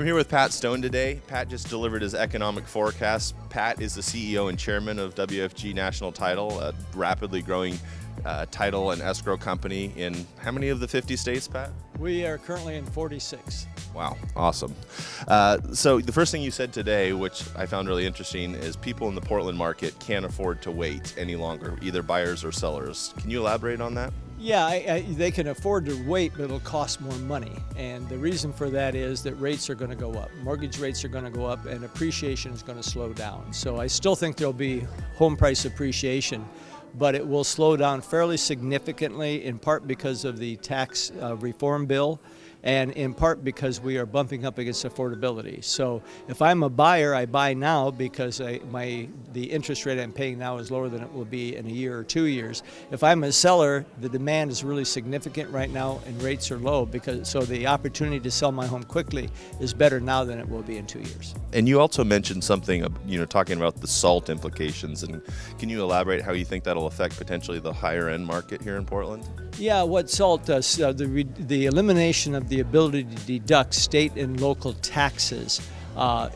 I'm here with Pat Stone today. Pat just delivered his economic forecast. Pat is the CEO and chairman of WFG Title, a rapidly growing title and escrow company in how many of the 50 states, Pat? We are currently in 46. Wow, awesome. So the first thing you said today, which I found really interesting, is people in the Portland market can't afford to wait any longer, either buyers or sellers. Can you elaborate on that? Yeah, they can afford to wait, but it'll cost more money. And the reason for that is that rates are going to go up. Mortgage rates are going to go up and appreciation is going to slow down. So I still think there'll be home price appreciation, but it will slow down fairly significantly, in part because of the tax reform bill, and in part because we are bumping up against affordability. So if I'm a buyer, I buy now because the interest rate I'm paying now is lower than it will be in a year or 2 years. If I'm a seller, the demand is really significant right now and rates are low, so the opportunity to sell my home quickly is better now than it will be in 2 years. And you also mentioned something, talking about the SALT implications, and can you elaborate how you think that'll affect potentially the higher end market here in Portland? Yeah, what SALT does, the elimination of the ability to deduct state and local taxes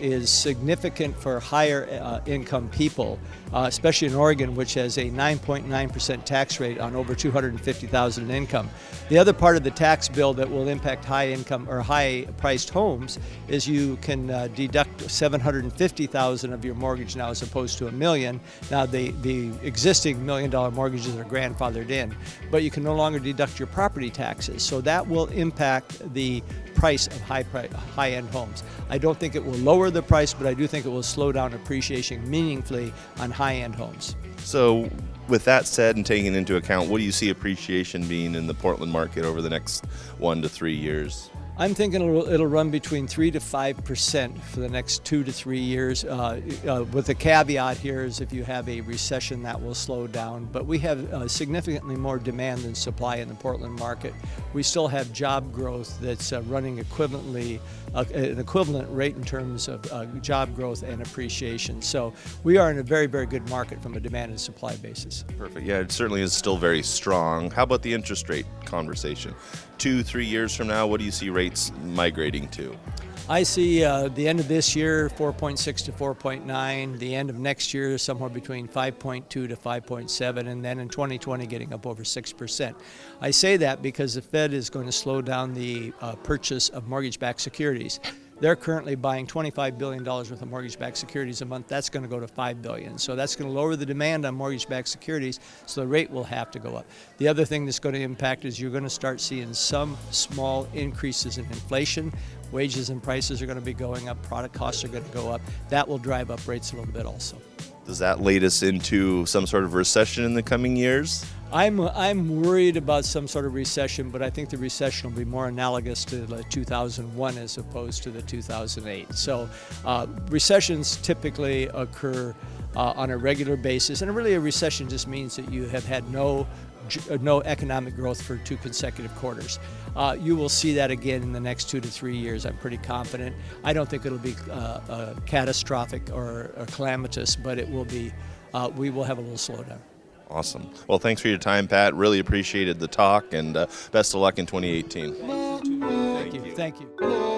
is significant for higher income people, especially in Oregon, which has a 9.9% tax rate on over $250,000 in income. The other part of the tax bill that will impact high income or high priced homes is you can deduct $750,000 of your mortgage now as opposed to $1 million. Now the existing $1 million mortgages are grandfathered in, but you can no longer deduct your property taxes. So that will impact the price of high-end homes. I don't think it will lower the price, but I do think it will slow down appreciation meaningfully on high-end homes. So with that said and taking into account, what do you see appreciation being in the Portland market over the next 1 to 3 years? I'm thinking it'll run between 3 to 5% for the next 2 to 3 years. With the caveat here is if you have a recession, that will slow down. But we have significantly more demand than supply in the Portland market. We still have job growth that's running equivalently, an equivalent rate in terms of job growth and appreciation. So we are in a very, very good market from a demand and supply basis. Perfect. Yeah, it certainly is still very strong. How about the interest rate conversation? 2, 3 years from now, what do you see rates migrating to? I see the end of this year 4.6 to 4.9, the end of next year somewhere between 5.2 to 5.7, and then in 2020 getting up over 6%. I say that because the Fed is going to slow down the purchase of mortgage-backed securities. They're currently buying $25 billion worth of mortgage-backed securities a month. That's going to go to $5 billion. So that's going to lower the demand on mortgage-backed securities, so the rate will have to go up. The other thing that's going to impact is you're going to start seeing some small increases in inflation. Wages and prices are going to be going up. Product costs are going to go up. That will drive up rates a little bit also. Does that lead us into some sort of recession in the coming years? I'm worried about some sort of recession, but I think the recession will be more analogous to the 2001 as opposed to the 2008. So recessions typically occur on a regular basis, and really a recession just means that you have had no economic growth for 2 consecutive quarters. You will see that again in the next 2 to 3 years. I'm pretty confident. I don't think it'll be catastrophic or calamitous, but it will be. We will have a little slowdown. Awesome. Well, thanks for your time, Pat. Really appreciated the talk, and best of luck in 2018. Thank you. Thank you.